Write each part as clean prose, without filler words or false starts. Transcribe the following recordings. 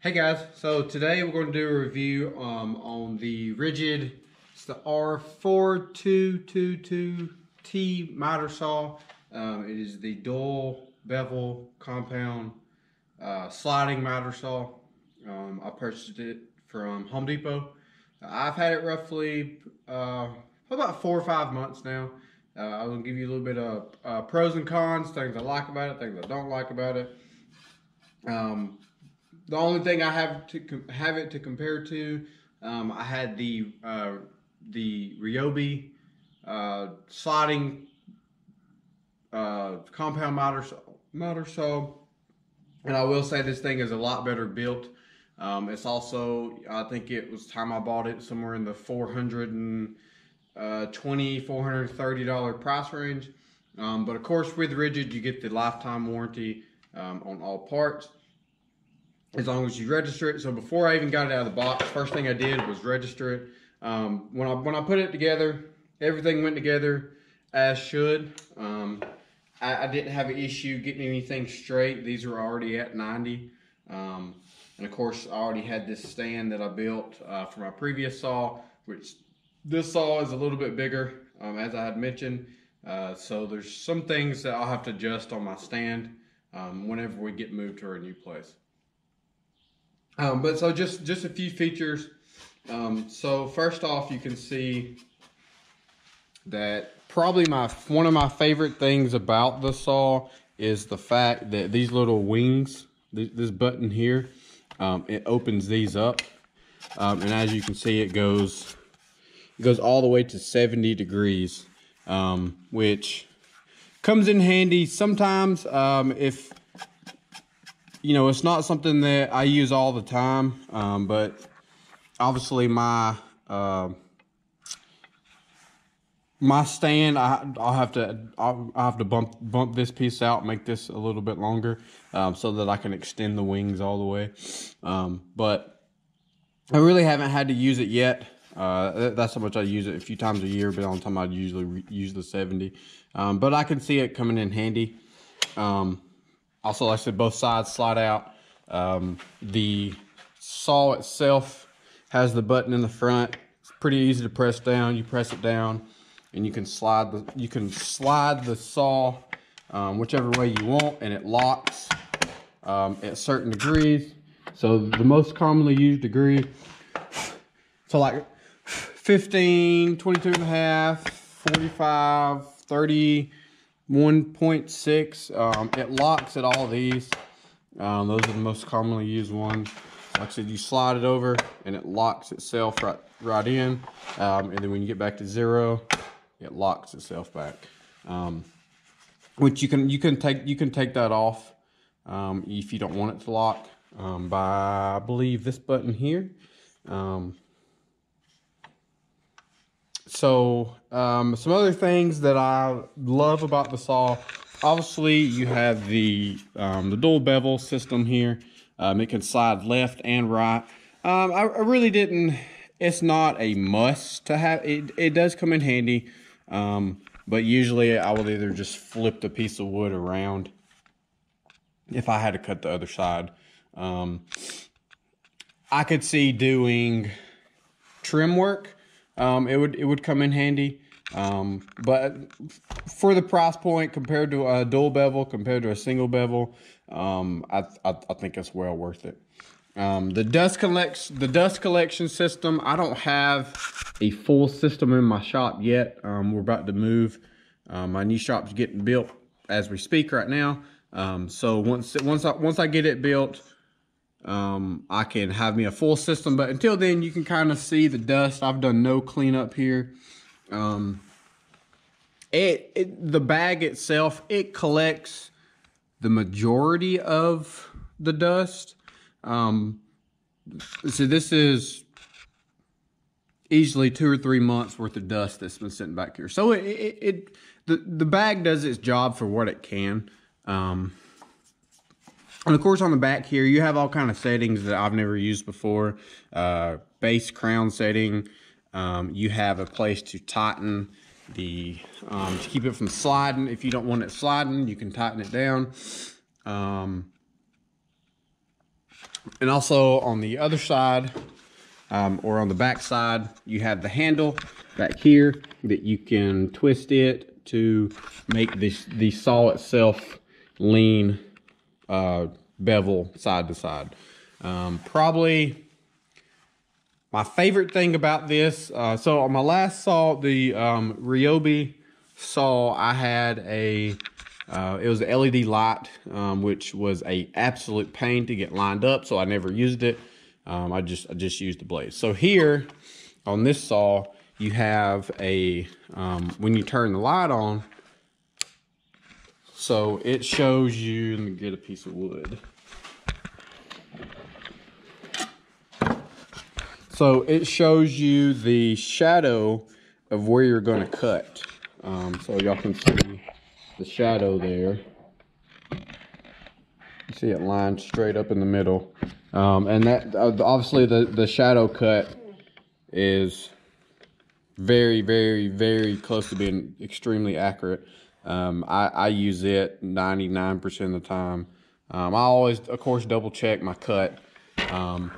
Hey guys, so today we're going to do a review on the Ridgid. It's the R4222T miter saw. It is the dual bevel compound sliding miter saw. I purchased it from Home Depot. I've had it roughly about 4 or 5 months now. I will give you a little bit of pros and cons, things I like about it, things I don't like about it. The only thing I have it to compare to, I had the Ryobi sliding compound miter saw, and I will say this thing is a lot better built. It's also, I think it was time I bought it somewhere in the $430 price range. But of course, with Ridgid, you get the lifetime warranty on all parts, as long as you register it. So before I even got it out of the box, first thing I did was register it. When I put it together, everything went together as should. I didn't have an issue getting anything straight. These were already at 90. And of course, I already had this stand that I built for my previous saw, which this saw is a little bit bigger, as I had mentioned. So there's some things that I'll have to adjust on my stand whenever we get moved to our new place. But so just a few features. So first off, you can see that probably one of my favorite things about the saw is the fact that these little wings, this button here, it opens these up, and as you can see, it goes all the way to 70 degrees, which comes in handy sometimes if you know, it's not something that I use all the time, but obviously my stand, I'll have to bump this piece out, make this a little bit longer, so that I can extend the wings all the way. But I really haven't had to use it yet. That's how much I use it, a few times a year, but on time I'd usually use the 70. But I can see it coming in handy. Also, like I said, both sides slide out. The saw itself has the button in the front. It's pretty easy to press down. You press it down, and you can slide the saw whichever way you want, and it locks at certain degrees. So the most commonly used degree, so like 15, 22 and a half, 45, 30. 1.6. It locks at all these. Those are the most commonly used ones. Like I said, you slide it over and it locks itself right in, and then when you get back to 0, it locks itself back. Which you can take that off if you don't want it to lock by, I believe, this button here. So some other things that I love about the saw, obviously you have the dual bevel system here. It can slide left and right. I really didn't, it's not a must to have, it does come in handy, but usually I will either just flip the piece of wood around if I had to cut the other side. I could see doing trim work. It would come in handy, but for the price point compared to a dual bevel, compared to a single bevel, I think it's well worth it. The dust collection system, I don't have a full system in my shop yet. We're about to move. My new shop's getting built as we speak right now. So once I get it built, I can have me a full system, but until then you can kind of see the dust. I've done no cleanup here. The bag itself, it collects the majority of the dust. So this is easily 2 or 3 months worth of dust that's been sitting back here. So the bag does its job for what it can. And of course, on the back here, you have all kind of settings that I've never used before. Base crown setting. You have a place to tighten to keep it from sliding. If you don't want it sliding, you can tighten it down. And also on the other side, or on the back side, you have the handle back here that you can twist it to make the saw itself lean bevel side to side. Probably my favorite thing about this, so on my last saw, the Ryobi saw, I had it was an LED light, which was a absolute pain to get lined up, so I never used it. I just used the blade. So here on this saw, you have a when you turn the light on, so it shows you. Let me get a piece of wood. So it shows you the shadow of where you're going to cut. So y'all can see the shadow there. You see it lined straight up in the middle. And that obviously the shadow cut is very, very, very close to being extremely accurate. I use it 99% of the time. I always, of course, double check my cut.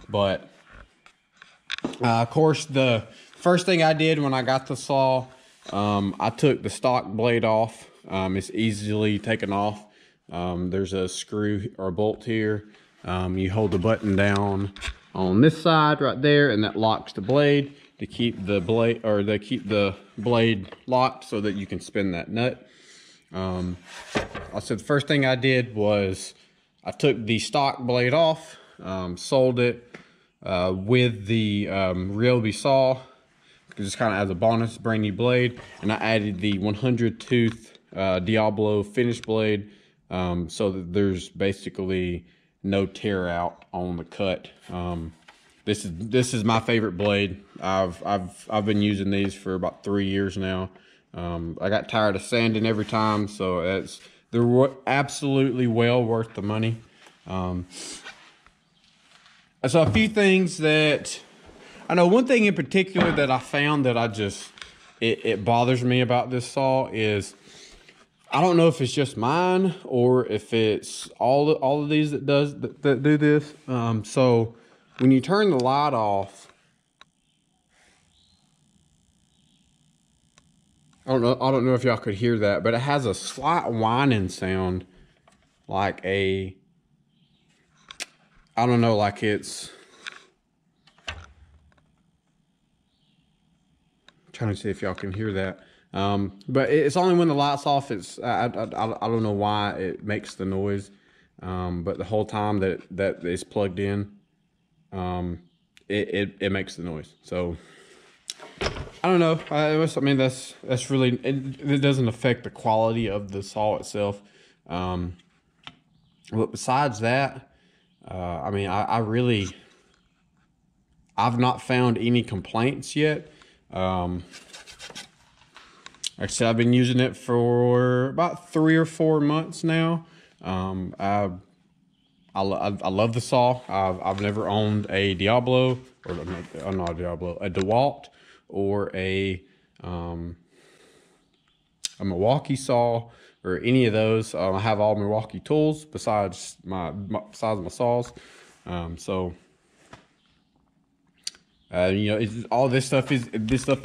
But of course, the first thing I did when I got the saw, I took the stock blade off. It's easily taken off. There's a screw or a bolt here. You hold the button down on this side right there, and that locks the blade to keep the blade, or to keep the blade locked so that you can spin that nut. I said the first thing I did was I took the stock blade off, sold it with the Ryobi saw, just kind of as a bonus, brand new blade, and I added the 100 tooth Diablo finish blade, so that there's basically no tear out on the cut. This is my favorite blade. I've been using these for about 3 years now. I got tired of sanding every time, so they're absolutely well worth the money. So a few things that I know. One thing in particular that I found that it bothers me about this saw is, I don't know if it's just mine or if it's all of these that do this. So when you turn the light off, I don't know if y'all could hear that, but it has a slight whining sound, like I don't know, like it's, I'm trying to see if y'all can hear that. But it's only when the light's off. I don't know why it makes the noise. But the whole time that it's plugged in, it makes the noise. So I don't know. I mean, that's really, it doesn't affect the quality of the saw itself. But besides that, I mean, I've not found any complaints yet. Like I said, I've been using it for about 3 or 4 months now. I love the saw. I've never owned a Diablo, or not a Diablo, a DeWalt, or a Milwaukee saw, or any of those. I have all Milwaukee tools besides my saws. So you know, all this stuff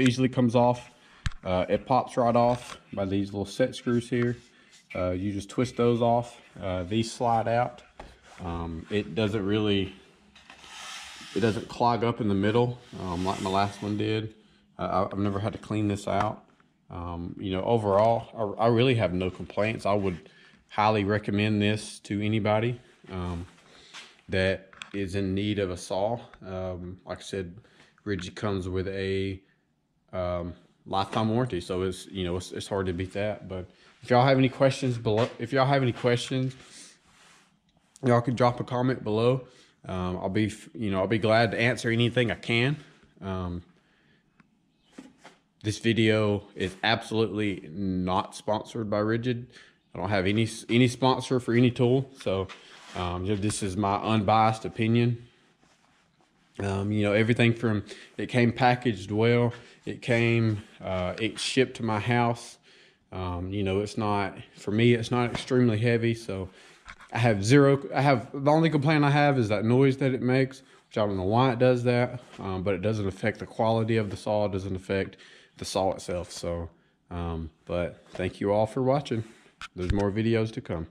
easily comes off. It pops right off by these little set screws here. You just twist those off. These slide out. It doesn't clog up in the middle like my last one did. I've never had to clean this out. You know, overall, I really have no complaints. I would highly recommend this to anybody that is in need of a saw. Like I said, Ridgid comes with a lifetime warranty, so it's hard to beat that. But if y'all have any questions below, y'all can drop a comment below. I'll be glad to answer anything I can. This video is absolutely not sponsored by Ridgid. I don't have any sponsor for any tool, so this is my unbiased opinion. You know, everything from, it came packaged well, it shipped to my house. You know, for me, it's not extremely heavy, so The only complaint I have is that noise that it makes, which I don't know why it does that, but it doesn't affect the quality of the saw. It doesn't affect the saw itself. So, but thank you all for watching. There's more videos to come.